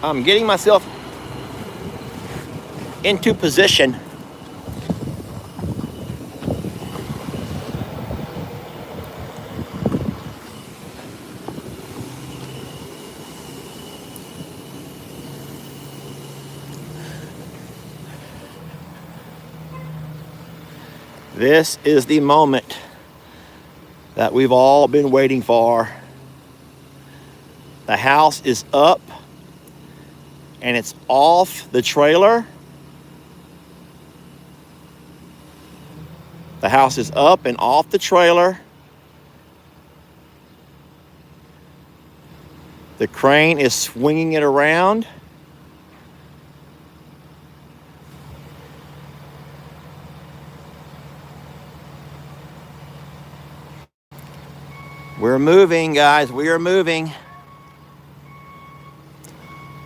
I'm getting myself into position. This is the moment that we've all been waiting for. The house is up and it's off the trailer. The house is up and off the trailer. The crane is swinging it around. We're moving, guys. We are moving.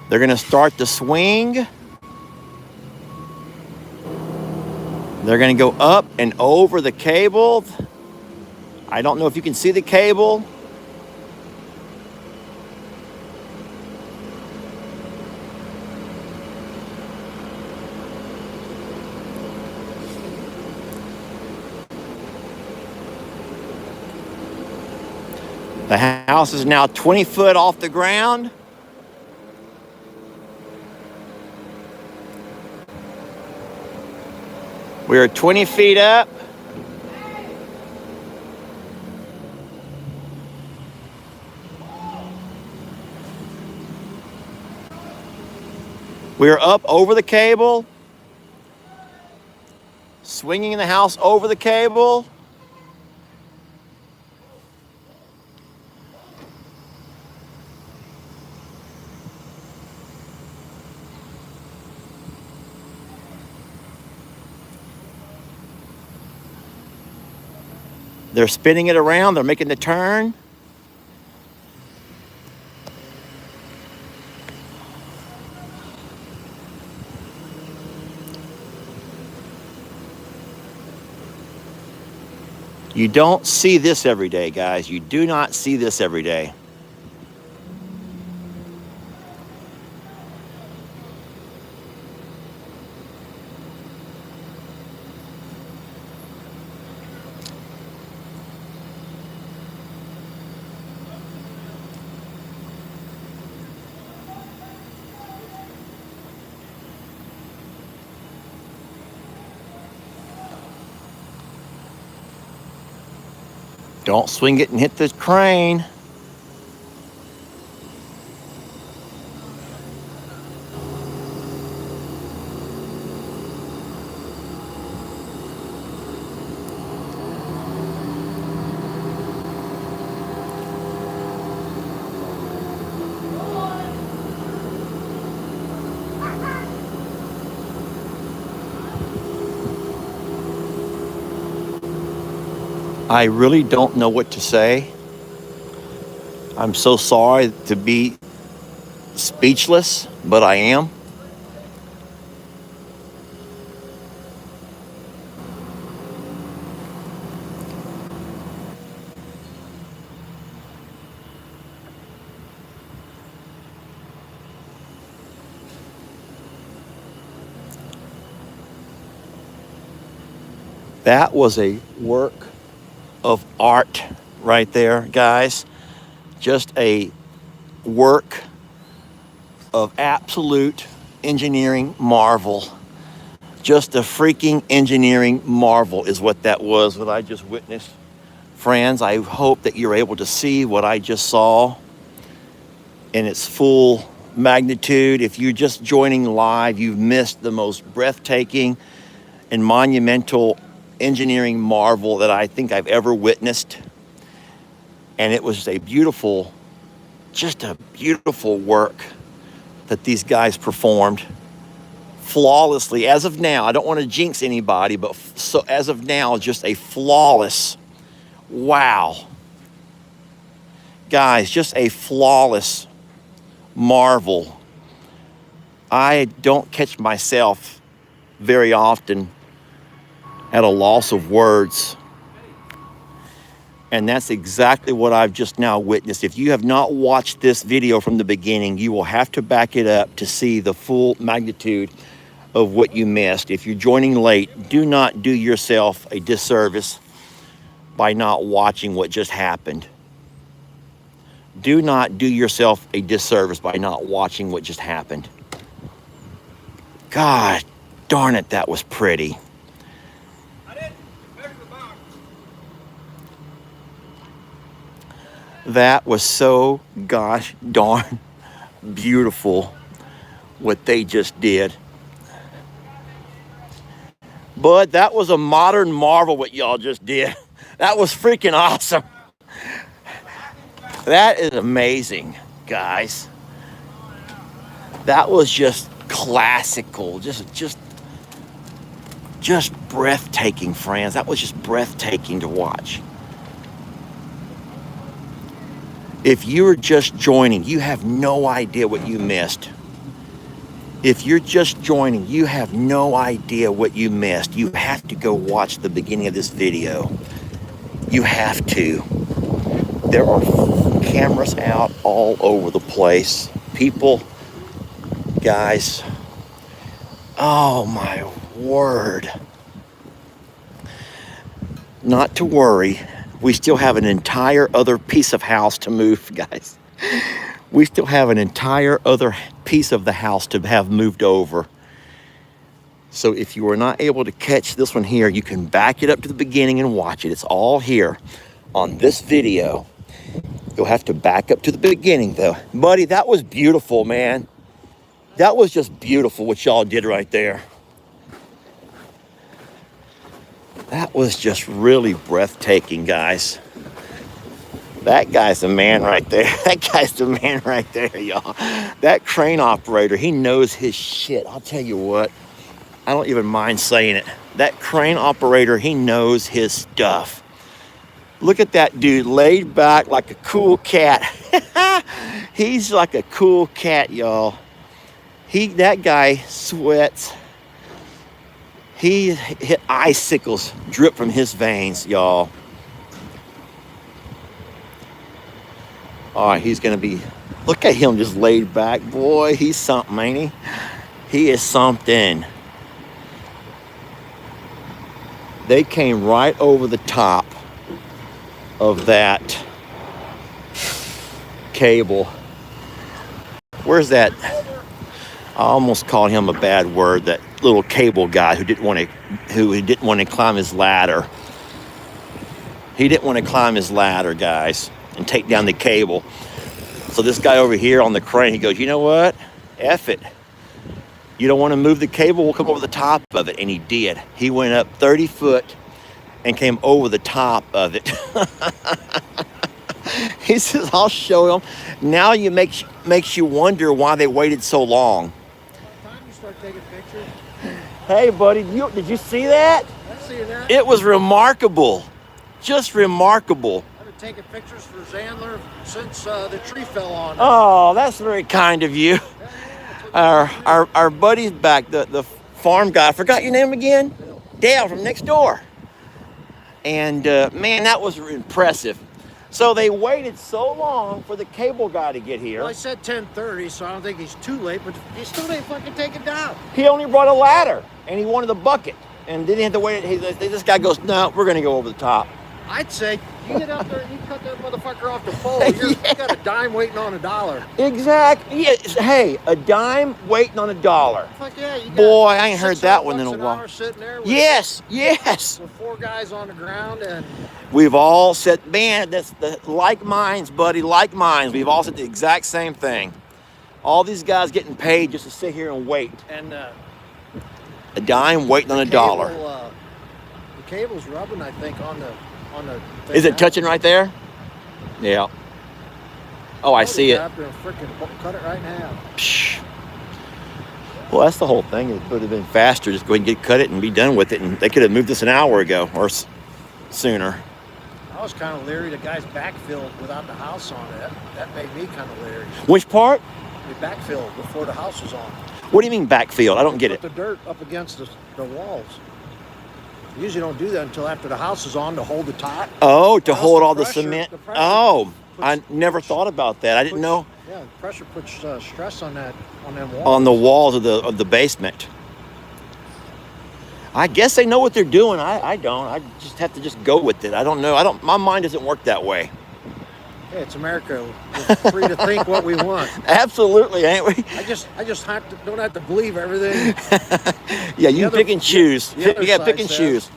They're going to start the swing. They're going to go up and over the cable. I don't know if you can see the cable. The house is now 20 foot off the ground. We are 20 feet up. We are up over the cable, swinging the house over the cable. They're spinning it around. They're making the turn. You don't see this every day, guys. You do not see this every day. Don't swing it and hit the crane. I really don't know what to say. I'm so sorry to be speechless, but I am. That was a work of art right there, guys. Just a work of absolute engineering marvel. Just a freaking engineering marvel is what that was, what I just witnessed. Friends, I hope that you're able to see what I just saw in its full magnitude. If you're just joining live, you've missed the most breathtaking and monumental engineering marvel that I think I've ever witnessed. And it was a beautiful, just a beautiful work that these guys performed flawlessly. As of now, I don't want to jinx anybody, but so as of now, just a flawless, wow. Guys, just a flawless marvel. I don't catch myself very often at a loss of words. And that's exactly what I've just now witnessed. If you have not watched this video from the beginning, you will have to back it up to see the full magnitude of what you missed. If you're joining late, do not do yourself a disservice by not watching what just happened. Do not do yourself a disservice by not watching what just happened. God darn it, that was pretty. That was so gosh darn beautiful what they just did. But that was a modern marvel what y'all just did. That was freaking awesome. That is amazing, guys. That was just classical, just breathtaking, friends. That was just breathtaking to watch. If you're just joining, you have no idea what you missed. If you're just joining, you have no idea what you missed. You have to go watch the beginning of this video. You have to. There are cameras out all over the place. People, guys, oh my word. Not to worry. We still have an entire other piece of house to move, guys. We still have an entire other piece of the house to have moved over. So if you were not able to catch this one here, you can back it up to the beginning and watch it. It's all here on this video. You'll have to back up to the beginning though. Buddy, that was beautiful, man. That was just beautiful what y'all did right there. That was just really breathtaking, guys. That guy's the man right there. That guy's the man right there, y'all. That crane operator, he knows his shit. I'll tell you what, I don't even mind saying it. That crane operator, he knows his stuff. Look at that dude laid back like a cool cat. He's like a cool cat, y'all. That guy sweats. He hit icicles drip from his veins, y'all. All right, he's gonna be, look at him just laid back. Boy, he's something, ain't he? He is something. They came right over the top of that cable. Where's that? I almost called him a bad word, that little cable guy who didn't want to climb his ladder. He didn't want to climb his ladder, guys, and take down the cable. So this guy over here on the crane, he goes, you know what? F it. You don't want to move the cable? We'll come over the top of it. And he did. He went up 30 foot and came over the top of it. He says, I'll show him. Now you makes you wonder why they waited so long. Taking pictures. Hey, buddy, did you see that? I see that. It was remarkable. Just remarkable. I've been taking pictures for Xander since the tree fell on us. Oh, that's very kind of you. Our buddy's back, the farm guy. I forgot your name again? Dale from next door. And man, that was impressive. So they waited so long for the cable guy to get here. Well, I said 10:30, so I don't think he's too late, but he still didn't fucking take it down. He only brought a ladder, and he wanted a bucket, and didn't have to wait. This guy goes, no, we're going to go over the top. I'd say you get out there and you cut that motherfucker off the pole. You got a dime waiting on $1. Exactly. Yeah. Hey, a dime waiting on $1. Fuck yeah. You got boy, I ain't heard that one in a while. Sitting there with, yes. with 4 guys on the ground, and we've all said, man, that's the like minds, buddy, like minds. We've all said the exact same thing. All these guys getting paid just to sit here and wait. And a dime waiting on $1. The cable's rubbing, I think, on the thing. Is it touching right there? Yeah. Oh, I see it. Cut it right in half. Psh. Well, that's the whole thing. It would have been faster. Just go ahead and cut it and be done with it. And they could have moved this an hour ago or sooner. I was kind of leery. The guy's backfilled without the house on it. That made me kind of leery. Which part? The backfilled before the house was on. What do you mean backfield? I don't get it. Put the dirt up against the walls. usually don't do that until after the house is on to hold the top. Oh, to Or else hold all the pressure- cement. the pressure Oh, I puts- never thought about that. I didn't know. Yeah, the pressure puts stress on them walls. On the walls of the basement. I guess they know what they're doing. I don't. I just have to just go with it. I don't know. My mind doesn't work that way. Hey, it's America. We're free to think what we want. Absolutely, ain't we? I just don't have to believe everything. Yeah, you other- pick and choose. the other You gotta pick side and says-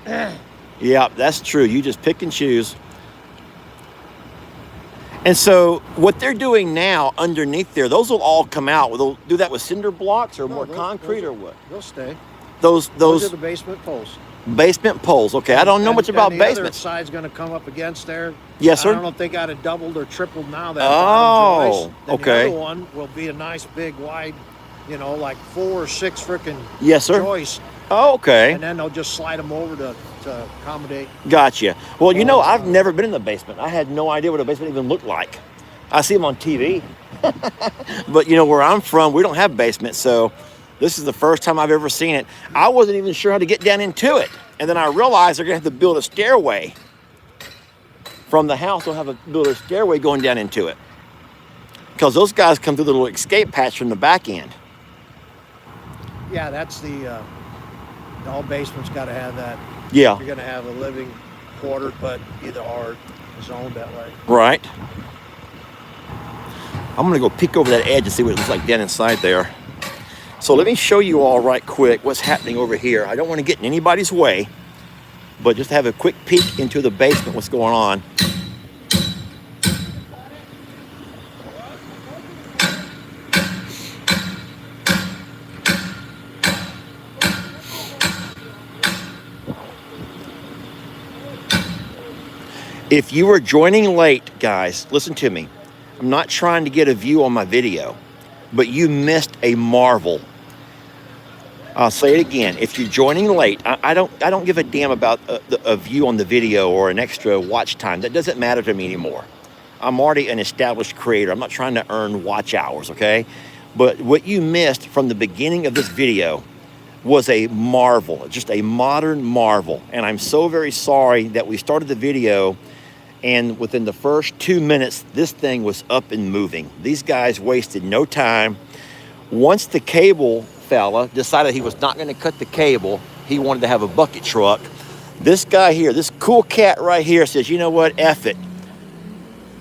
choose. Yeah, that's true. You just pick and choose. And so what they're doing now underneath there, those will all come out. They'll do that with cinder blocks or No, more those- concrete those or what? They'll stay. Those Those are the basement poles. basement poles. Okay, I don't know much about The basements. other side's going to come up against there. Yes, I don't sir. know if they got it doubled or tripled now. That Oh, bottom joist. Then okay. The other one will be a nice big wide, like 4 or 6 freaking Yes, sir. joists, Oh, okay. and then they'll just slide them over to accommodate. Gotcha. Well, I've never been in the basement. I had no idea what a basement even looked like. I see them on TV. But, where I'm from, we don't have basements. So this is the first time I've ever seen it. I wasn't even sure how to get down into it. And then I realized they're going to have to build a stairway. From the house, they'll have to build a stairway going down into it. Because those guys come through the little escape hatch from the back end. Yeah, that's all basements got to have that. Yeah, You're going to have a living quarter, but either are zoned that way. right. I'm going to go peek over that edge and see what it looks like down inside there. So let me show you all right quick what's happening over here. I don't want to get in anybody's way, but just have a quick peek into the basement, what's going on. If you are joining late, guys, listen to me. I'm not trying to get a view on my video, but you missed a marvel. I'll say it again. If you're joining late, I don't give a damn about a view on the video or an extra watch time. That doesn't matter to me anymore. I'm already an established creator. I'm not trying to earn watch hours, okay? But what you missed from the beginning of this video was a marvel, just a modern marvel. And I'm so very sorry that we started the video and within the first 2 minutes, this thing was up and moving. These guys wasted no time. Once the cable fella decided he was not going to cut the cable, he wanted to have a bucket truck. This guy here, this cool cat right here says, you know what, F it.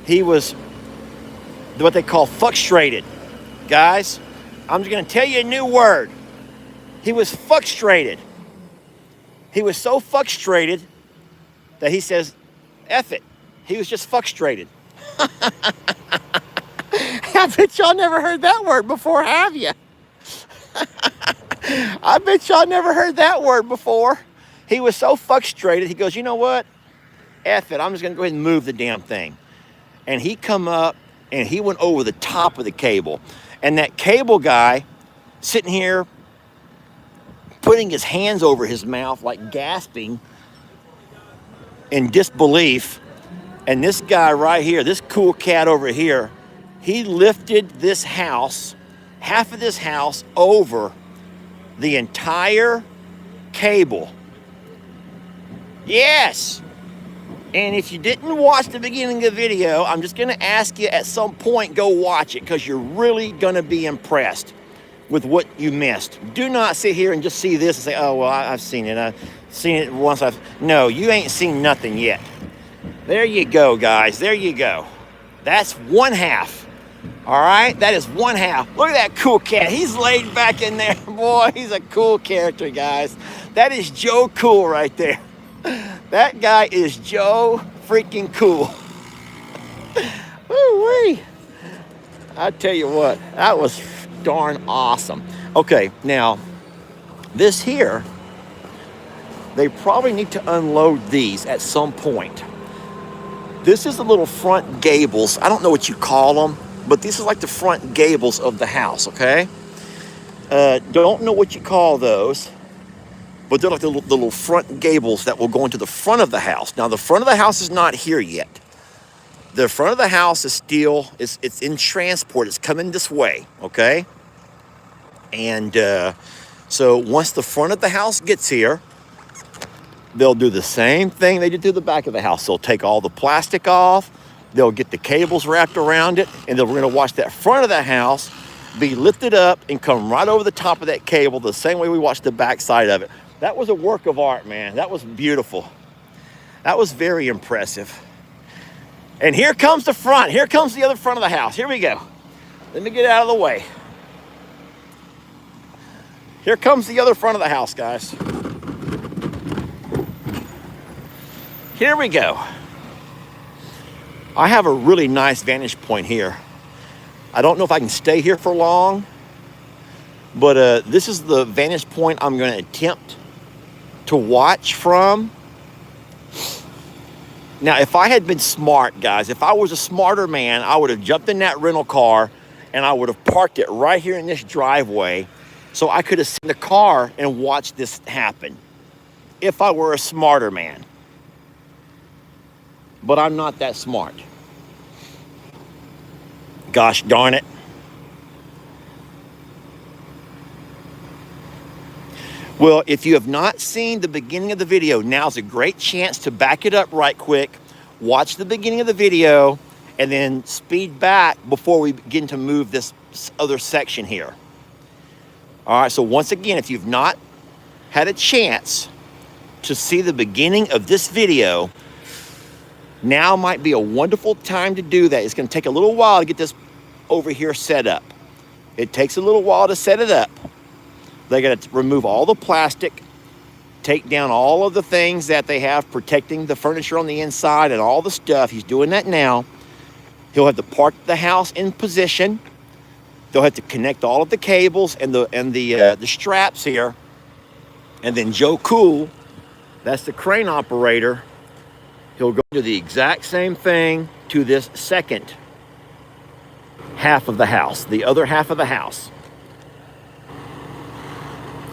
He was what they call fuckstrated. Guys, I'm just going to tell you a new word. He was fuckstrated. He was so fuckstrated that he says, F it. He was just fuckstrated. I bet y'all never heard that word before, have you? I bet y'all never heard that word before. He was so fuckstrated, he goes, you know what? F it, I'm just gonna go ahead and move the damn thing. And he come up and he went over the top of the cable. And that cable guy sitting here putting his hands over his mouth, like gasping in disbelief. And this guy right here, this cool cat over here, he lifted this house, half of this house, over the entire cable. Yes. And if you didn't watch the beginning of the video, I'm just going to ask you at some point, go watch it, because you're really going to be impressed with what you missed. Do not sit here and just see this and say, oh, well, I've seen it. I've seen it once. No, you ain't seen nothing yet. There you go, guys. There you go. That's one half. All right? That is one half. Look at that cool cat. He's laid back in there. Boy, he's a cool character, guys. That is Joe Cool right there. That guy is Joe freaking Cool. Woo-wee. I tell you what, that was darn awesome. Okay, now, this here, they probably need to unload these at some point. This is the little front gables. I don't know what you call them, but this is like the front gables of the house, okay? Don't know what you call those, but they're like the little front gables that will go into the front of the house. Now, the front of the house is not here yet. The front of the house is still, it's in transport. It's coming this way, okay? And so once the front of the house gets here, they'll do the same thing they did to the back of the house. They'll take all the plastic off, they'll get the cables wrapped around it, and then we're gonna watch that front of the house be lifted up and come right over the top of that cable the same way we watched the back side of it. That was a work of art, man. That was beautiful. That was very impressive. And here comes the front. Here comes the other front of the house. Here we go. Let me get out of the way. Here comes the other front of the house, guys. Here we go. I have a really nice vantage point here. I don't know if I can stay here for long, but this is the vantage point I'm going to attempt to watch from. Now, if I had been smart, guys, if I was a smarter man, I would have jumped in that rental car and I would have parked it right here in this driveway so I could have seen the car and watched this happen if I were a smarter man. But I'm not that smart. Gosh darn it. Well, if you have not seen the beginning of the video, now's a great chance to back it up right quick, watch the beginning of the video, and then speed back before we begin to move this other section here. All right, so once again, if you've not had a chance to see the beginning of this video, now might be a wonderful time to do that. It's going to take a little while to get this over here set up. It takes a little while to set it up. They're going to remove all the plastic, take down all of the things that they have protecting the furniture on the inside and all the stuff. He's doing that now. He'll have to park the house in position. They'll have to connect all of the cables and the straps here. And then Joe Cool, that's the crane operator, he'll go do the exact same thing to this second half of the house, the other half of the house.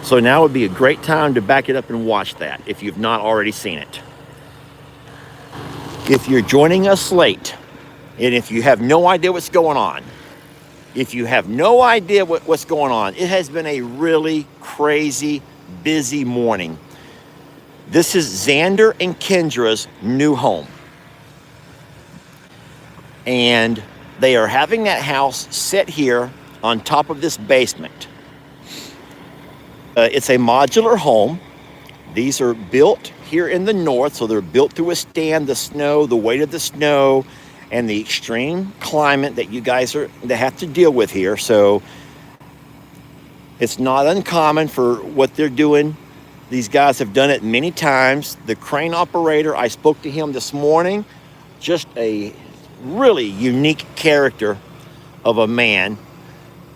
So now would be a great time to back it up and watch that if you've not already seen it. If you're joining us late, and if you have no idea what's going on, if you have no idea what's going on, it has been a really crazy, busy morning. This is Xander and Kendra's new home. And they are having that house set here on top of this basement. It's a modular home. These are built here in the north, so they're built to withstand the snow, the weight of the snow, and the extreme climate that you guys have to deal with here. So it's not uncommon for what they're doing. These guys have done it many times. The crane operator, I spoke to him this morning, just a really unique character of a man,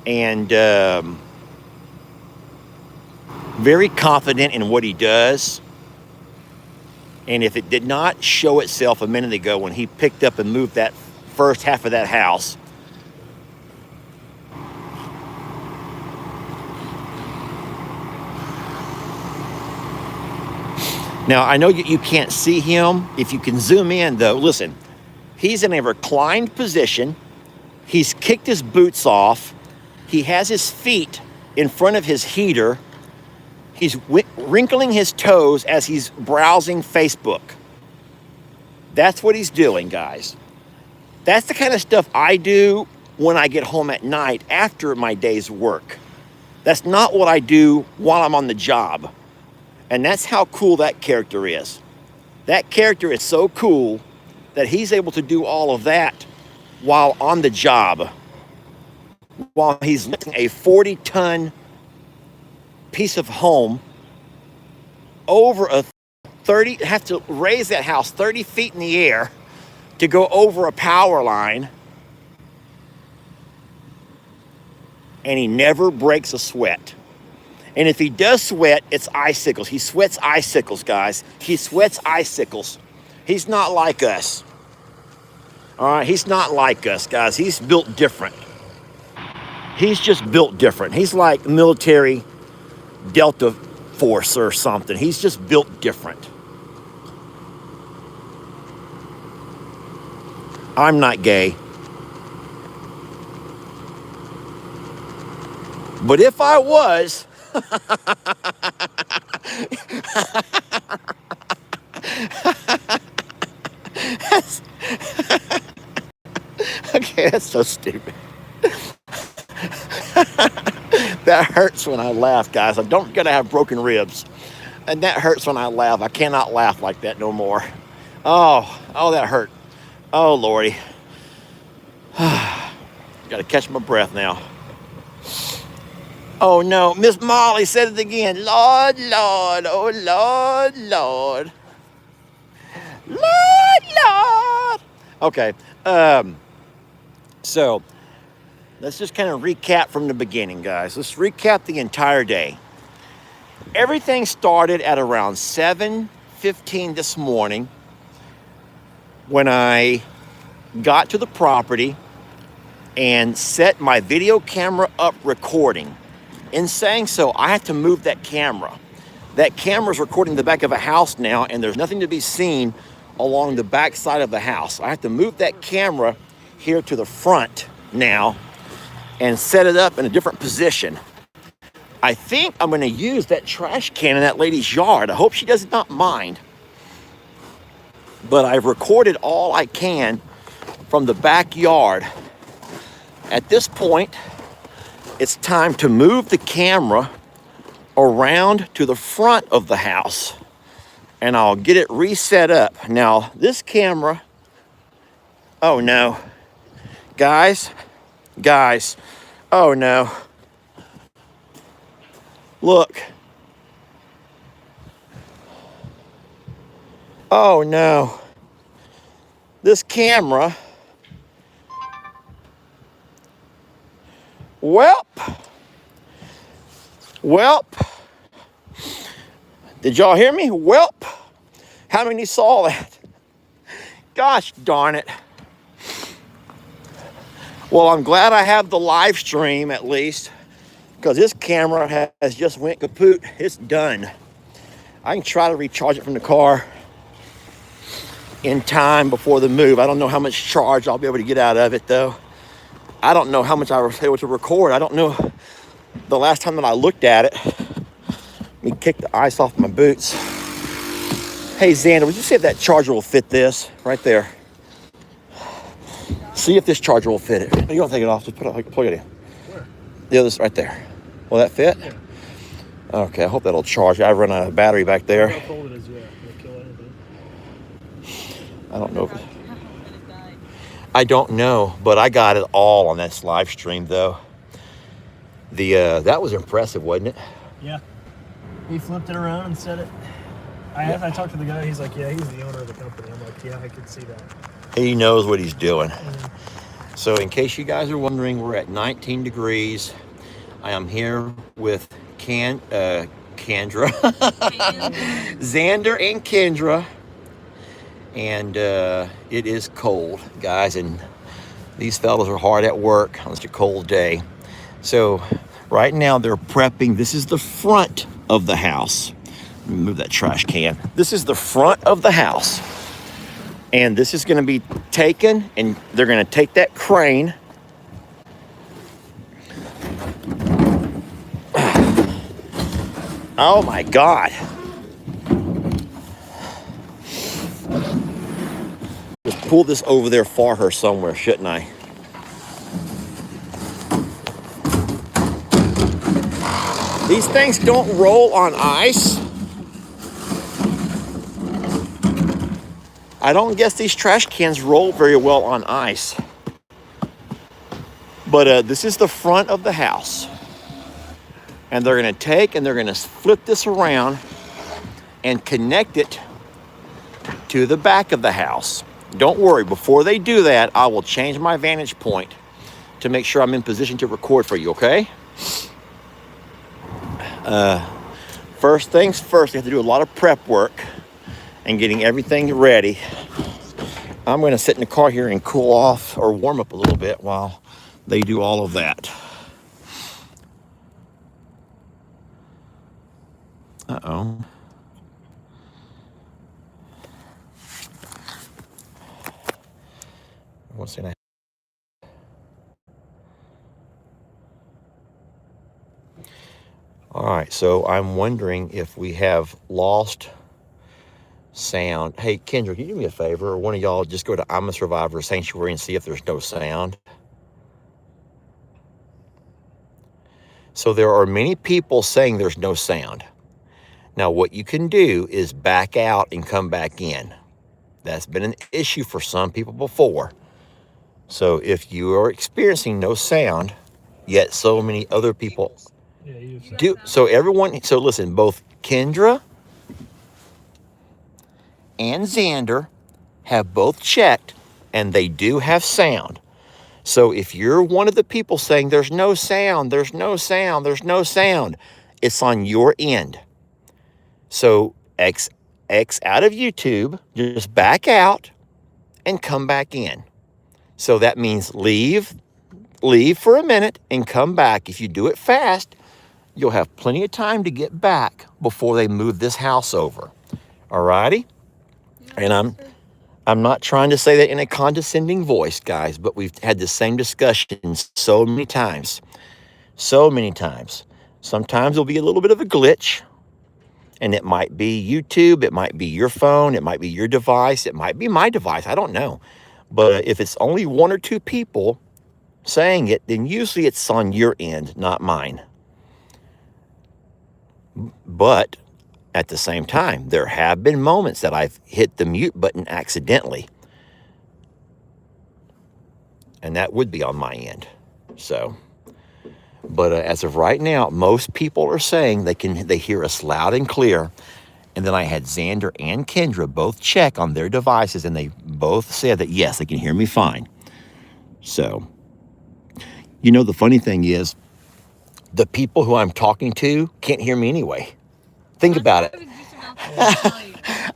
and very confident in what he does. And if it did not show itself a minute ago when he picked up and moved that first half of that house, now I know you can't see him. If you can zoom in though, listen, he's in a reclined position. He's kicked his boots off. He has his feet in front of his heater. He's wrinkling his toes as he's browsing Facebook. That's what he's doing, guys. That's the kind of stuff I do when I get home at night after my day's work. That's not what I do while I'm on the job. And that's how cool that character is. That character is so cool that he's able to do all of that while on the job, while he's lifting a 40-ton piece of home over have to raise that house 30 feet in the air to go over a power line, and he never breaks a sweat. And if he does sweat, it's icicles. He sweats icicles, guys. He sweats icicles. He's not like us. All right, he's not like us, guys. He's built different. He's just built different. He's like military Delta Force or something. He's just built different. I'm not gay. But if I was, Okay, that's so stupid. That hurts when I laugh, guys. I don't gotta have broken ribs. And that hurts when I laugh. I cannot laugh like that no more. Oh, that hurt. Oh, Lordy. Gotta catch my breath now. Oh no, Miss Molly said it again. Lord, Lord, oh Lord, Lord. Lord, Lord. Okay, so let's just kind of recap from the beginning, guys. Let's recap the entire day. Everything started at around 7:15 this morning when I got to the property and set my video camera up recording. In saying so, I had to move that camera. That camera's recording the back of a house now, and there's nothing to be seen along the back side of the house. I have to move that camera here to the front now and set it up in a different position. I think I'm going to use that trash can in that lady's yard. I hope she does not mind. But I've recorded all I can from the backyard. At this point, it's time to move the camera around to the front of the house, and I'll get it reset up. Now, this camera, oh no, guys, oh no. Look. Oh no. This camera, welp. Did y'all hear me? Welp. How many saw that? Gosh darn it. Well, I'm glad I have the live stream at least, because this camera has just went kaput. It's done. I can try to recharge it from the car in time before the move. I don't know how much charge I'll be able to get out of it though. I don't know how much I was able to record. I don't know the last time that I looked at it. Let me kick the ice off my boots. Hey Xander, would you see if that charger will fit this right there? See if this charger will fit it. You don't take it off, just plug it in. Where? The other's right there. Will that fit? Yeah. Okay, I hope that'll charge. I've run out of battery back there. How cold it is, yeah. It'll kill anything. I don't know. I don't know, but I got it all on this live stream though. That was impressive, wasn't it? Yeah. He flipped it around and set it. I talked to the guy, he's like, yeah, he's the owner of the company. I'm like, yeah, I could see that. He knows what he's doing. Mm-hmm. So in case you guys are wondering, we're at 19 degrees. I am here with Kendra, Xander and Kendra. And it is cold, guys, and these fellas are hard at work on such a cold day. So right now they're prepping. This is the front of the house. Let me move that trash can. This is the front of the house. And this is gonna be taken, and they're gonna take that crane. Oh my God. Just pull this over there for her somewhere, shouldn't I? These things don't roll on ice. I don't guess these trash cans roll very well on ice. But this is the front of the house. And they're gonna take and they're gonna flip this around and connect it to the back of the house. Don't worry, before they do that, I will change my vantage point to make sure I'm in position to record for you, okay? First things first, you have to do a lot of prep work and getting everything ready. I'm gonna sit in the car here and cool off or warm up a little bit while they do all of that. Uh-oh. What's in it? All right, so I'm wondering if we have lost sound. Hey, Kendra, can you do me a favor? Or one of y'all just go to I'm a Survivor Sanctuary and see if there's no sound. So there are many people saying there's no sound. Now, what you can do is back out and come back in. That's been an issue for some people before. So if you are experiencing no sound, yet so many other people Yeah, you do. So everyone, so listen, both Kendra and Xander have both checked and they do have sound. So if you're one of the people saying there's no sound, there's no sound, there's no sound, it's on your end. So X out of YouTube, just back out and come back in. So that means leave for a minute and come back. If you do it fast, you'll have plenty of time to get back before they move this house over. All righty? And I'm not trying to say that in a condescending voice, guys, but we've had the same discussion so many times. So many times. Sometimes there'll be a little bit of a glitch, and it might be YouTube, it might be your phone, it might be your device, it might be my device, I don't know. But if it's only one or two people saying it, then usually it's on your end, not mine. But at the same time, there have been moments that I've hit the mute button accidentally. And that would be on my end. So, but as of right now, most people are saying they hear us loud and clear. And then I had Xander and Kendra both check on their devices, and they both said that, yes, they can hear me fine. So, you know, the funny thing is, the people who I'm talking to can't hear me anyway. Think about it.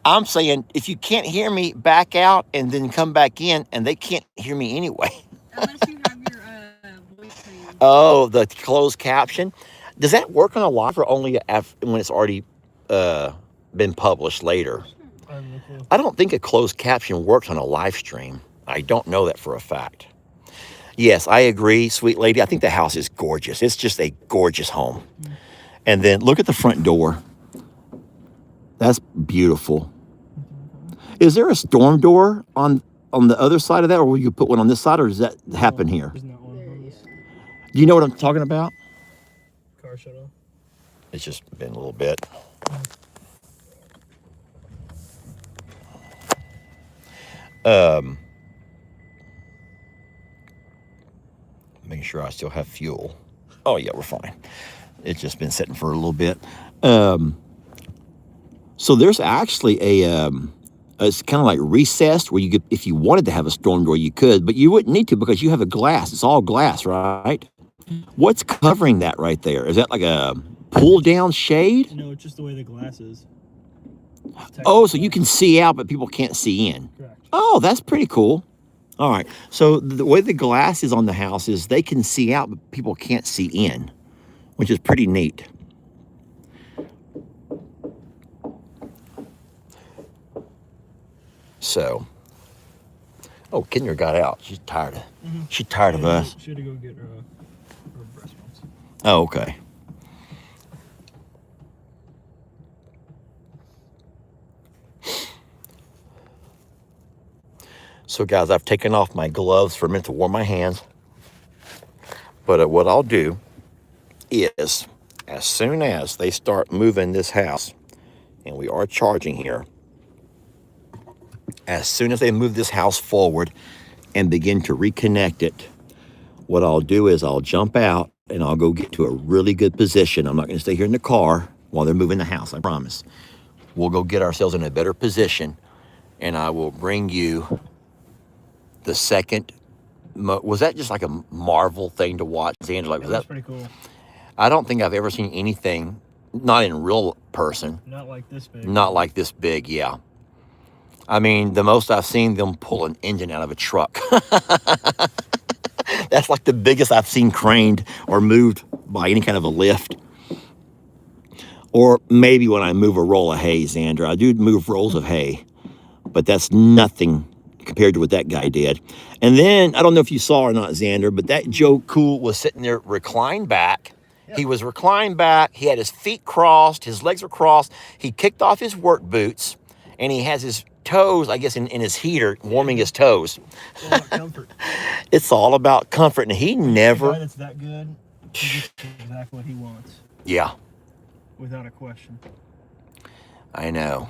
I'm saying, if you can't hear me, back out and then come back in, and they can't hear me anyway. Unless you have your voice change. Oh, the closed caption. Does that work on a live or only when it's already been published later? I don't think a closed caption works on a live stream. I don't know that for a fact. Yes, I agree, sweet lady. I think the house is gorgeous. It's just a gorgeous home. And then look at the front door. That's beautiful. Is there a storm door on the other side of that, or will you put one on this side, or does that happen here? There's not one on this. Do you know what I'm talking about? Car shut off. It's just been a little bit. Making sure I still have fuel. Oh yeah, we're fine. It's just been sitting for a little bit. So there's actually it's kind of like recessed where you could, if you wanted to have a storm door, you could, but you wouldn't need to because you have a glass. It's all glass, right? What's covering that right there? Is that like a pull down shade? No, it's just the way the glass is. Oh, so you can see out, but people can't see in. Correct. Oh, that's pretty cool. All right. So the way the glass is on the house is they can see out, but people can't see in, which is pretty neat. So, oh, Kendra got out. She's tired. She's tired of us. She had to go get her breast pumps. Oh, okay. So, guys, I've taken off my gloves for a minute to warm my hands. But what I'll do is, as soon as they start moving this house, and we are charging here, as soon as they move this house forward and begin to reconnect it, what I'll do is I'll jump out and I'll go get to a really good position. I'm not going to stay here in the car while they're moving the house, I promise. We'll go get ourselves in a better position, and I will bring you the second. Was that just like a Marvel thing to watch, Xander? Like, was That's that pretty cool. I don't think I've ever seen anything, not in real person, Not like this big. not like this big, yeah. I mean, the most I've seen them pull an engine out of a truck. That's like the biggest I've seen craned or moved by any kind of a lift. Or maybe when I move a roll of hay, Xander. I do move rolls of hay, but that's nothing compared to what that guy did. And then, I don't know if you saw or not, Xander, but that Joe Cool was sitting there reclined back. Yep. He was reclined back. He had his feet crossed. His legs were crossed. He kicked off his work boots. and he has his toes, I guess, in his heater, warming his toes. It's all about comfort. It's all about comfort, and he A guy never. that's that good, he gets exactly what he wants, Yeah, without a question. I know.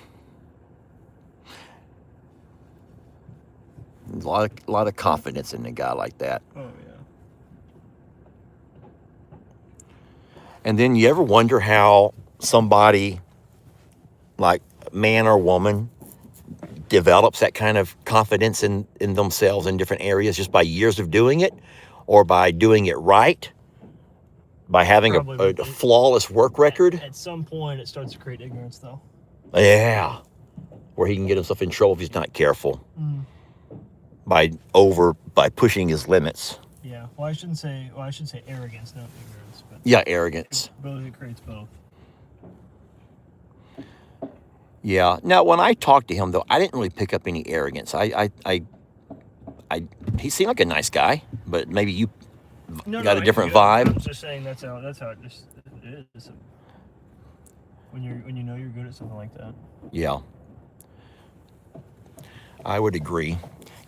A lot of confidence in a guy like that. Oh yeah. And then you ever wonder how somebody, like man or woman, develops that kind of confidence in themselves in different areas just by years of doing it, or by doing it right, by having a flawless work record? At some point, it starts to create ignorance, though. Yeah, where he can get himself in trouble if he's not careful by pushing his limits. Yeah. Well, I shouldn't say arrogance, not ignorance. But Yeah, arrogance. it creates both. Yeah. Now, when I talked to him, though, I didn't really pick up any arrogance. He seemed like a nice guy, but maybe you got a different vibe. I'm just saying that's how it just is. When you know you're good at something like that. Yeah. I would agree.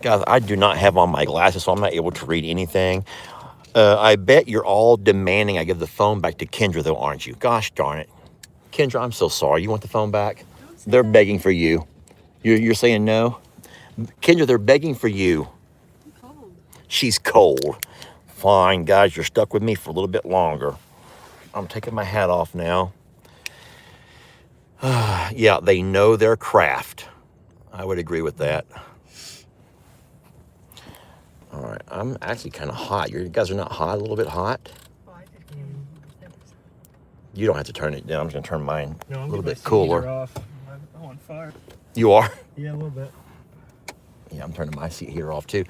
Guys, I do not have on my glasses, so I'm not able to read anything. I bet you're all demanding I give the phone back to Kendra, though, aren't you? Gosh darn it. Kendra, I'm so sorry. You want the phone back? They're begging for you. You're saying no? Kendra, they're begging for you. I'm cold. She's cold. Fine, guys, you're stuck with me for a little bit longer. I'm taking my hat off now. Yeah, they know their craft. I would agree with that. All right, I'm actually kind of hot. You guys are not hot, a little bit hot? You don't have to turn it down. I'm just going to turn mine a little bit cooler. Off. I'm on fire. You are? Yeah, a little bit. Yeah, I'm turning my seat heater off too.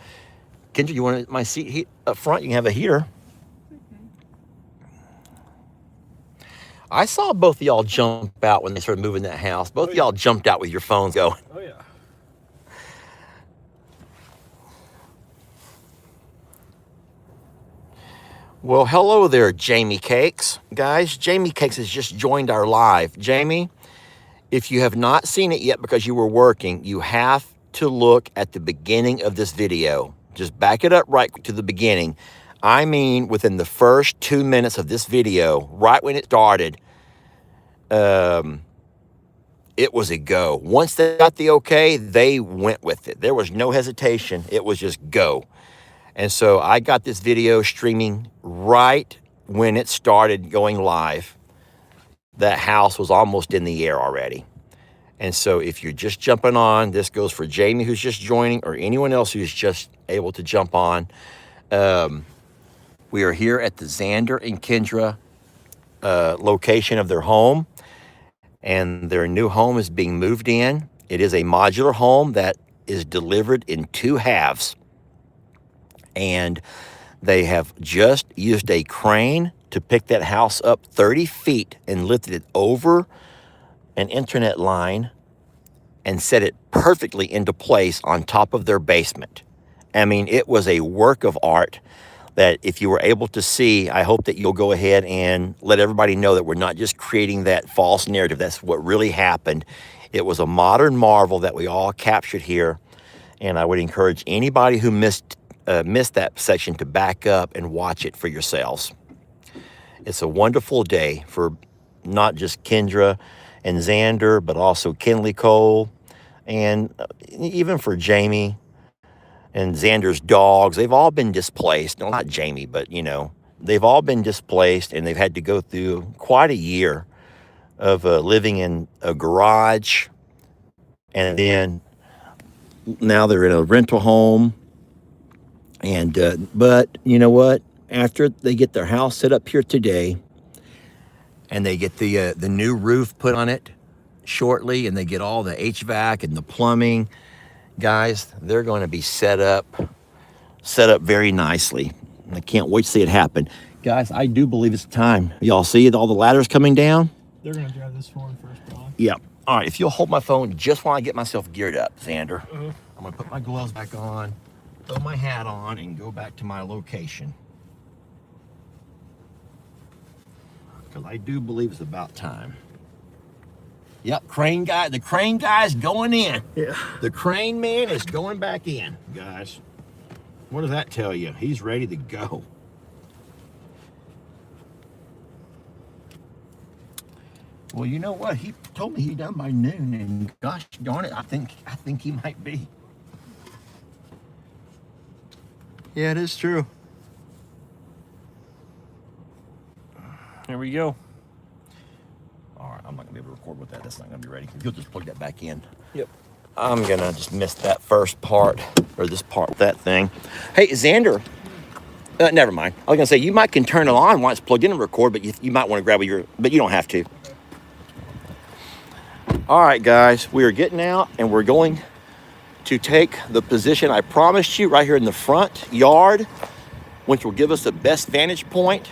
Kendra, you want my seat heat up front? You can have a heater. Okay. I saw both of y'all jump out when they started moving that house. Both of y'all jumped out with your phones going. Oh yeah. Well, hello there, Jamie Cakes. Guys, Jamie Cakes has just joined our live. Jamie, if you have not seen it yet because you were working, you have to look at the beginning of this video. Just back it up right to the beginning. I mean, within the first 2 minutes of this video, right when it started, it was a go. Once they got the okay, they went with it. There was no hesitation. It was just go. And so I got this video streaming right when it started going live. That house was almost in the air already. And so if you're just jumping on, this goes for Jamie who's just joining or anyone else who's just able to jump on. We are here at the Xander and Kendra location of their home. And their new home is being moved in. It is a modular home that is delivered in 2 halves. And they have just used a crane to pick that house up 30 feet and lifted it over an internet line and set it perfectly into place on top of their basement. I mean, it was a work of art that if you were able to see, I hope that you'll go ahead and let everybody know that we're not just creating that false narrative. That's what really happened. It was a modern marvel that we all captured here. And I would encourage anybody who missed that section to back up and watch it for yourselves. It's a wonderful day for not just Kendra and Xander, but also Kinley Cole, and even for Jamie and Xander's dogs. They've all been displaced. No, not Jamie, but, you know, they've all been displaced, and they've had to go through quite a year of living in a garage, and then now they're in a rental home. And but you know what? After they get their house set up here today, and they get the new roof put on it shortly, and they get all the HVAC and the plumbing, guys, they're going to be set up very nicely. I can't wait to see it happen, guys. I do believe it's time. Y'all see it? All the ladders coming down. They're gonna drive this forward first, probably. Yeah. All right. If you'll hold my phone just while I get myself geared up, Xander. I'm gonna put my gloves back on, throw my hat on, and go back to my location. Because I do believe it's about time. Yep, crane guy. The crane guy's going in. Yeah. The crane man is going back in, guys. What does that tell you? He's ready to go. Well, you know what? He told me he's done by noon, and gosh darn it, I think he might be. Yeah, it is true. Here we go. All right, I'm not gonna be able to record with that. That's not gonna be ready. You'll just plug that back in. Yep. I'm gonna just miss that first part, or this part with that thing. Hey, Xander. Never mind. I was gonna say you might can turn it on once it's plugged in and record, but you might want to grab your, but you don't have to. All right, guys, we are getting out and we're going to take the position I promised you right here in the front yard, which will give us the best vantage point.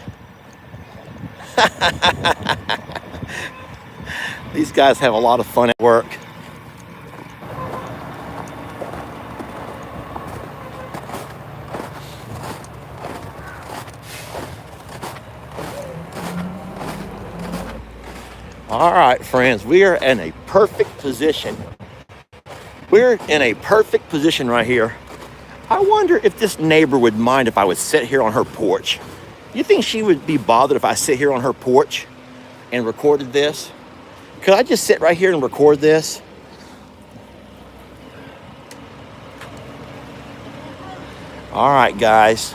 These guys have a lot of fun at work. All right, friends, we are in a perfect position. We're in a perfect position right here. I wonder if this neighbor would mind if I would sit here on her porch. You think she would be bothered if I sit here on her porch and recorded this? Could I just sit right here and record this? All right, guys,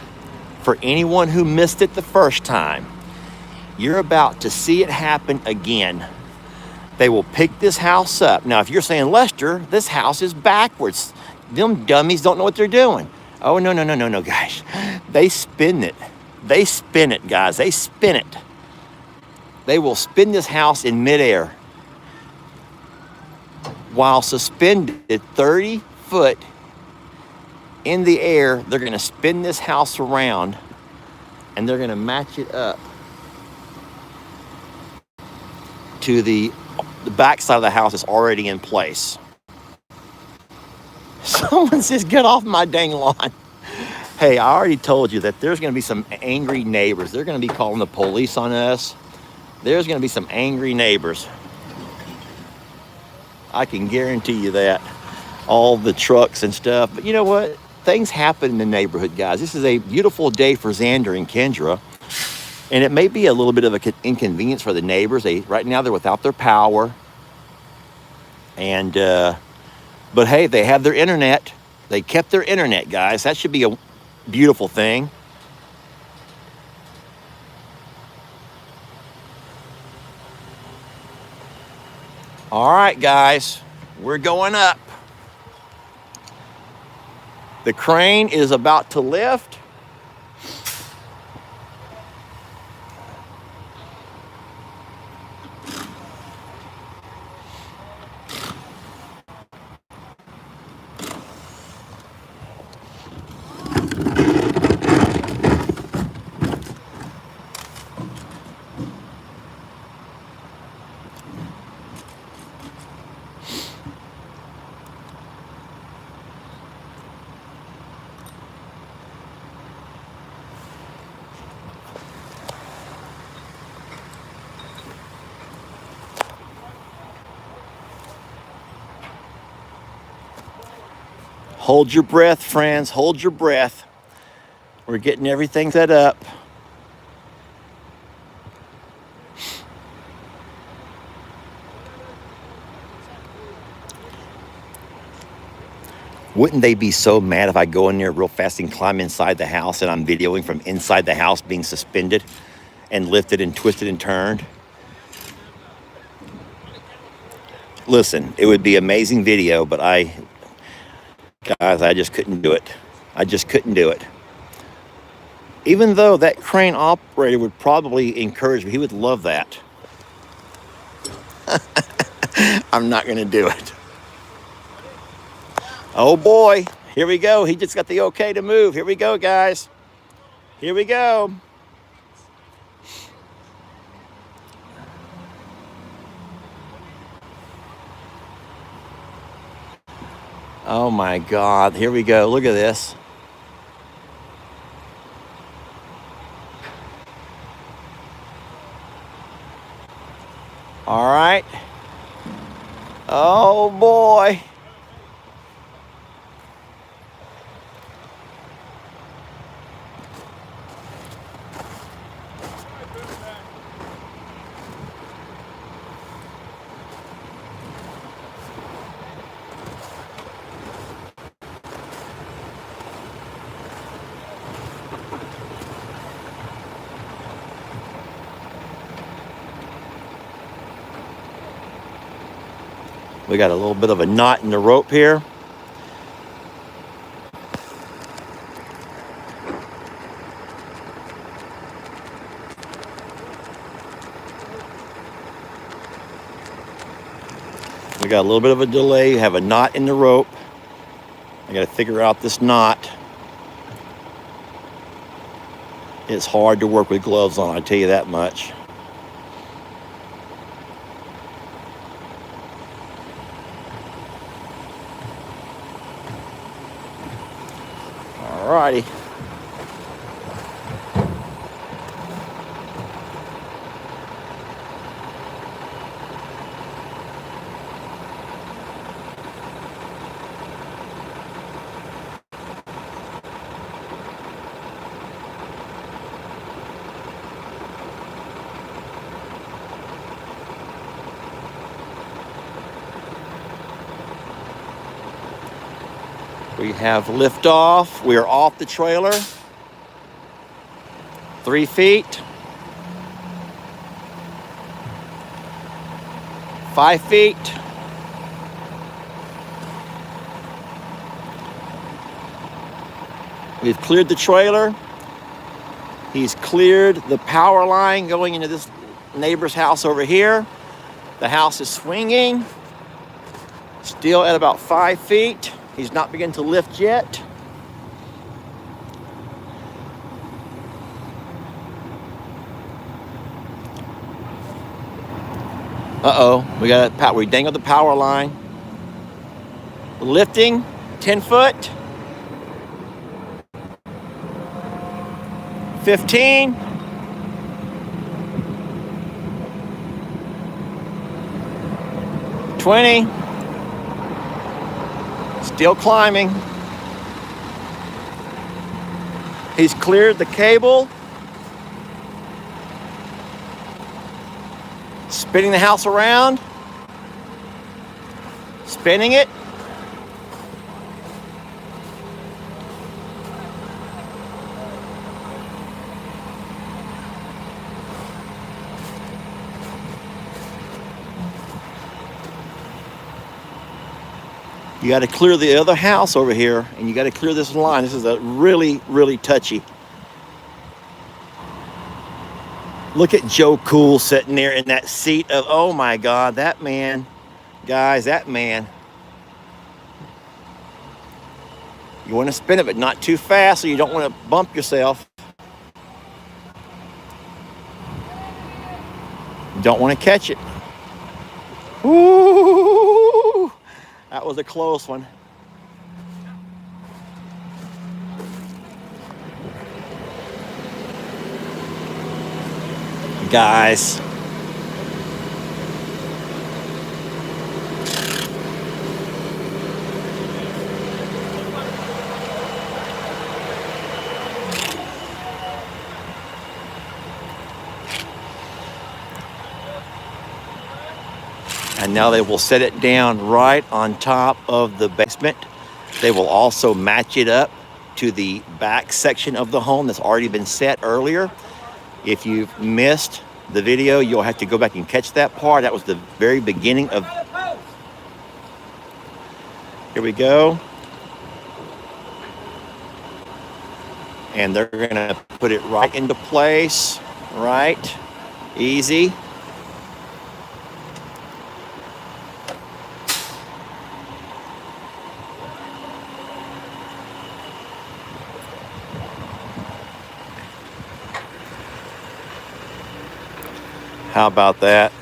for anyone who missed it the first time, you're about to see it happen again. They will pick this house up. Now, if you're saying, Lester, this house is backwards. Them dummies don't know what they're doing. Oh, no, guys. They spin it. They spin it, guys. They spin it. They will spin this house in midair. While suspended 30 foot in the air, they're going to spin this house around and they're going to match it up to the back side of the house is already in place. Someone says, get off my dang lawn. Hey, I already told you that there's going to be some angry neighbors. They're going to be calling the police on us. There's going to be some angry neighbors. I can guarantee you that. All the trucks and stuff. But you know what? Things happen in the neighborhood, guys. This is a beautiful day for Xander and Kendra. And it may be a little bit of an inconvenience for the neighbors. Right now they're without their power. And, but hey, they have their internet. They kept their internet, guys. That should be a beautiful thing. All right, guys, we're going up. The crane is about to lift. Hold your breath, friends. Hold your breath. We're getting everything set up. Wouldn't they be so mad if I go in there real fast and climb inside the house and I'm videoing from inside the house being suspended and lifted and twisted and turned? Listen, it would be amazing video, but guys, I just couldn't do it. I just couldn't do it. Even though that crane operator would probably encourage me, he would love that. I'm not going to do it. Oh boy, here we go. He just got the okay to move. Here we go, guys. Here we go. Oh my God, here we go. Look at this. All right. Oh boy. We got a little bit of a knot in the rope here. We got a little bit of a delay. Have a knot in the rope. I got to figure out this knot. It's hard to work with gloves on, I tell you that much. Alrighty. We have liftoff. We are off the trailer. 3 feet. 5 feet. We've cleared the trailer. He's cleared the power line going into this neighbor's house over here. The house is swinging. Still at about 5 feet. He's not beginning to lift yet. We dangled the power line. Lifting, 10 foot. 15. 20. Still climbing. He's cleared the cable. Spinning the house around. Spinning it. You got to clear the other house over here, and you got to clear this line. This is a really, really touchy. Look at Joe Cool sitting there in that seat of, oh my God, that man, guys, that man. You want to spin it, but not too fast, so you don't want to bump yourself. You don't want to catch it. Ooh, that was a close one. Guys. And now they will set it down right on top of the basement. They will also match it up to the back section of the home that's already been set earlier. If you've missed the video, you'll have to go back and catch that part. That was the very beginning of... Here we go. And they're gonna put it right into place, right? Easy. How about that?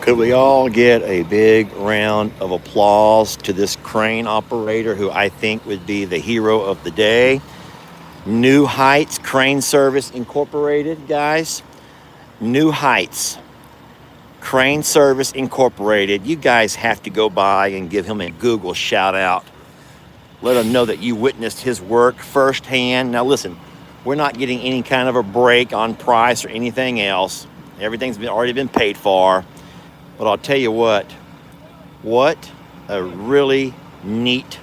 Could we all get a big round of applause to this crane operator who I think would be the hero of the day? New Heights Crane Service Incorporated, guys. New Heights Crane Service Incorporated. You guys have to go by and give him a Google shout out. Let him know that you witnessed his work firsthand. Now listen, we're not getting any kind of a break on price or anything else. Everything's already been paid for. But I'll tell you what a really neat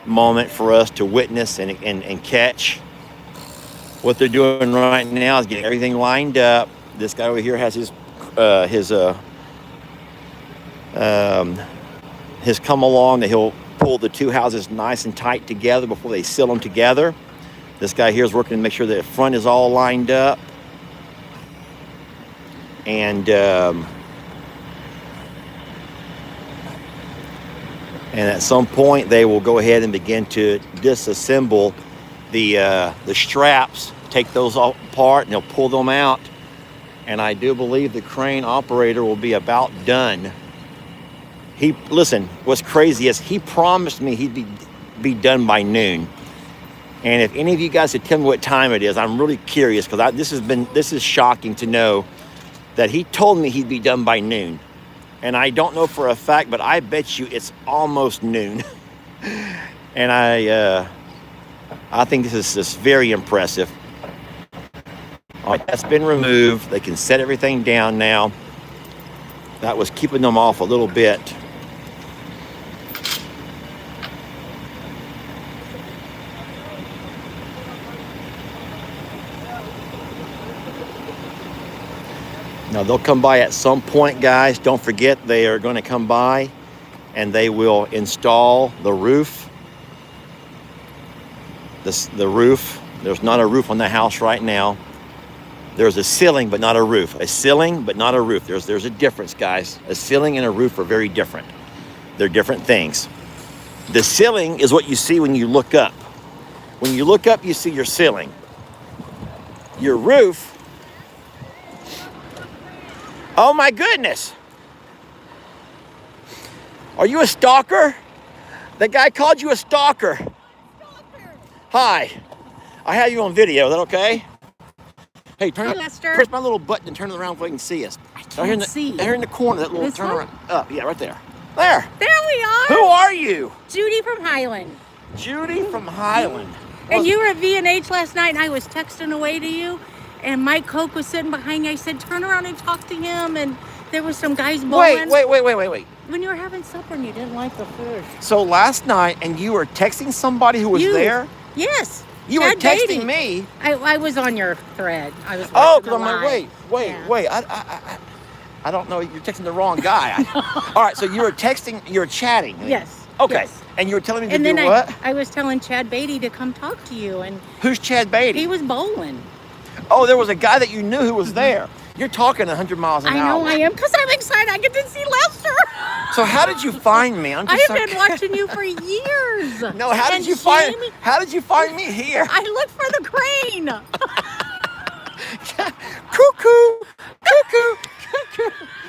moment for us to witness and catch. What they're doing right now is getting everything lined up. This guy over here has his come along that he'll pull the two houses nice and tight together before they seal them together. This guy here is working to make sure that the front is all lined up. And at some point, they will go ahead and begin to disassemble the straps, take those all apart, and they'll pull them out. And I do believe the crane operator will be about done. Listen, what's crazy is he promised me he'd be done by noon. And if any of you guys could tell me what time it is, I'm really curious, because this is shocking to know that he told me he'd be done by noon. And I don't know for a fact, but I bet you it's almost noon. And I think this is just very impressive. All right, that's been removed. They can set everything down now. That was keeping them off a little bit. Now they'll come by at some point, guys. Don't forget, they are going to come by and they will install the roof. The roof. There's not a roof on the house right now. There's a ceiling, but not a roof. A ceiling, but not a roof. There's a difference, guys. A ceiling and a roof are very different. They're different things. The ceiling is what you see when you look up. When you look up, you see your ceiling. Your roof. Oh my goodness. Are you a stalker? The guy called you a stalker. Hi. I have you on video. Is that okay? Hey, press my little button and turn it around so I can see us. I can't see. Here in the corner, that little This turn one? around. Up, yeah, right there. There. There we are. Who are you? Judy from Highland. Judy from Highland. And you were at V&H last night, and I was texting away to you, and Mike Koch was sitting behind me. I said, turn around and talk to him, and there was some guys bowling. Wait. When you were having supper and you didn't like the food. So last night, and you were texting somebody who was there? Yes. You Chad were texting Beatty. me? I was on your thread. I was Oh, because because I'm like, wait. I don't know. You're texting the wrong guy. All right, so you were chatting. Yes. Okay. Yes. And you were telling me to And do then what? I was telling Chad Beatty to come talk to you, and Who's Chad Beatty? he was bowling. Oh, there was a guy that you knew who was there. You're talking 100 miles an hour. I know I am, because I'm excited. I get to see Lester. So how did you find me? I have been watching you for years. No, how did you find me here? I looked for the crane. Cuckoo.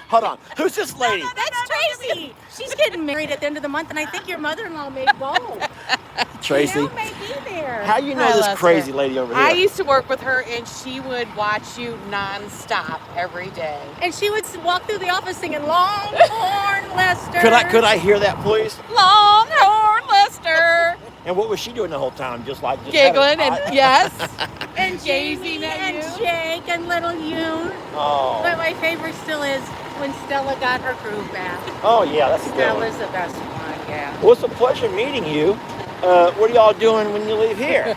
Hold on. Who's this lady? That's Tracy. She's getting married at the end of the month, and I think your mother-in-law may go. Tracy. You know, may be there. How you know Hi, this Lester. crazy lady over here? I used to work with her, and she would watch you nonstop every day. And she would walk through the office singing Longhorn Lester. Could I hear that, please? Longhorn Lester, And what was she doing the whole time? Just giggling and yes, And Gazing Jamie at and you. Jake and little Yoon. Oh. But my favorite still is when Stella got her groove back. Oh yeah, that's a good That one. was the best one, yeah. Well, it's a pleasure meeting you. What are y'all doing when you leave here?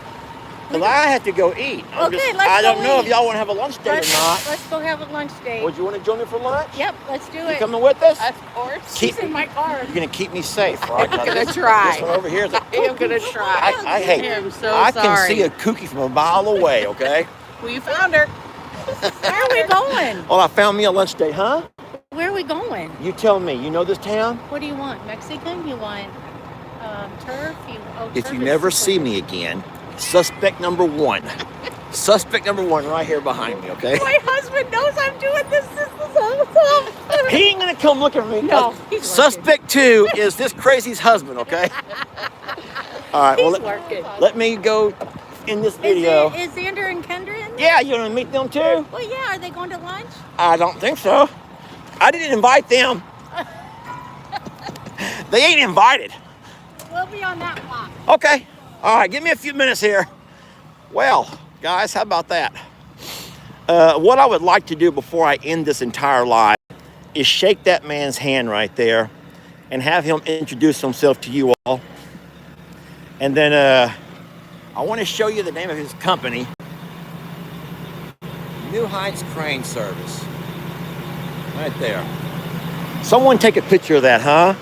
Because I have to go eat. Okay, let's I don't go know if eat. y'all want to have a lunch date or not. Let's go have a lunch date. Would you want to join me for lunch? Yep, let's do You it. coming with us? of course. She's in my car. You're gonna keep me safe, right? I'm Now, gonna this try. one over here is a I am gonna try. I hate. am so I sorry. can see a kookie from a mile away. Okay. Well, you found her. Where are we going? Well, I found me a lunch date, huh? Where are we going? You tell me. You know this town? What do you want? Mexican? You want turf? If turf you is never super see good. me again, suspect number one. Suspect number one right here behind me. Okay. My husband knows I'm doing this. This is He ain't gonna come looking for me. No, he's Suspect 2 is this crazy's husband, okay? All right, well, He's working. let me go in this video. Is Xander and Kendra in there? Yeah, you wanna meet them too? Well, yeah. Are they going to lunch? I don't think so. I didn't invite them. They ain't invited. We'll be on that block. Okay. All right, give me a few minutes here. Well, guys, how about that? What I would like to do before I end this entire live is shake that man's hand right there and have him introduce himself to you all. And then I want to show you the name of his company, New Heights Crane Service. Right there. Someone take a picture of that, huh?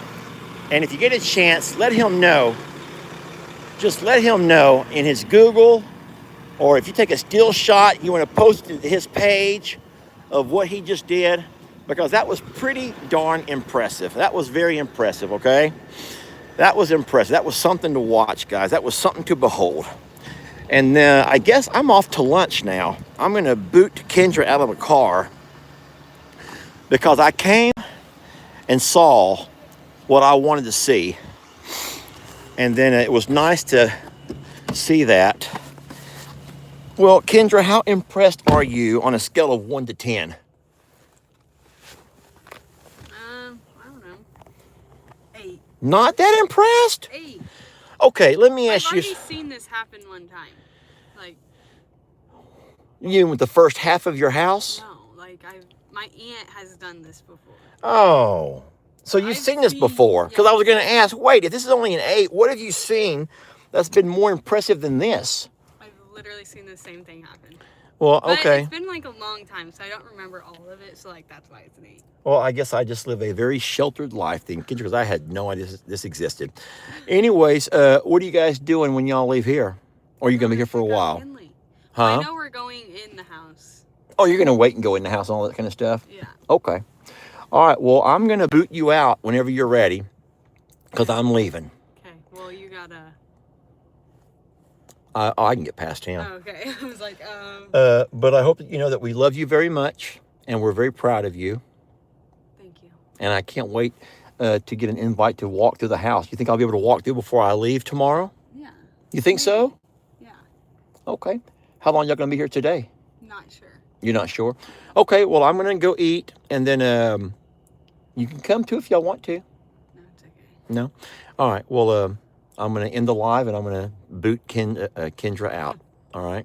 And if you get a chance, let him know. Just let him know in his Google, or if you take a still shot, you want to post it to his page of what he just did, because that was pretty darn impressive. That was very impressive, okay? That was impressive. That was something to watch, guys. That was something to behold. And I guess I'm off to lunch now. I'm going to boot Kendra out of the car because I came and saw what I wanted to see. And then it was nice to see that. Well, Kendra, how impressed are you on a scale of 1 to 10? I don't know. 8. Not that impressed? 8. Okay, let me I've ask you. already seen this happen one time. Like, You with the first half of your house? no, like my aunt has done this before. Oh, so you've I've seen this seen- before? Because yeah. I was going to ask, wait, if this is only an 8, what have you seen that's been more impressive than this? I've literally seen the same thing happen. Well, But okay. it's been like a long time, so I don't remember all of it. So like that's why it's an 8. Well, I guess I just live a very sheltered life then, Kendra, because I had no idea this existed. Anyways, what are you guys doing when y'all leave here? Or are you going to be here for a while? Huh? I Huh? know we're going in the house. Oh, you're going to wait and go in the house and all that kind of stuff? Yeah. Okay. All right, well, I'm going to boot you out whenever you're ready, because I'm leaving. Okay. Well, you gotta. I can get past him. Oh, okay. I was like, But I hope that you know that we love you very much, and we're very proud of you. Thank you. And I can't wait to get an invite to walk through the house. You think I'll be able to walk through before I leave tomorrow? Yeah. You think so? Yeah. Okay. How long y'all going to be here today? Not sure. You're not sure? Okay, well, I'm going to go eat, and then you can come too if y'all want to. No, it's okay. No? All right, well, I'm going to end the live, and I'm going to boot Kendra out. All right?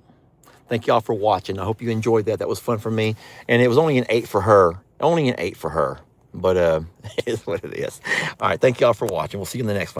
Thank y'all for watching. I hope you enjoyed that. That was fun for me. And it was only an 8 for her. Only an 8 for her. But it is what it is. All right, thank y'all for watching. We'll see you in the next one.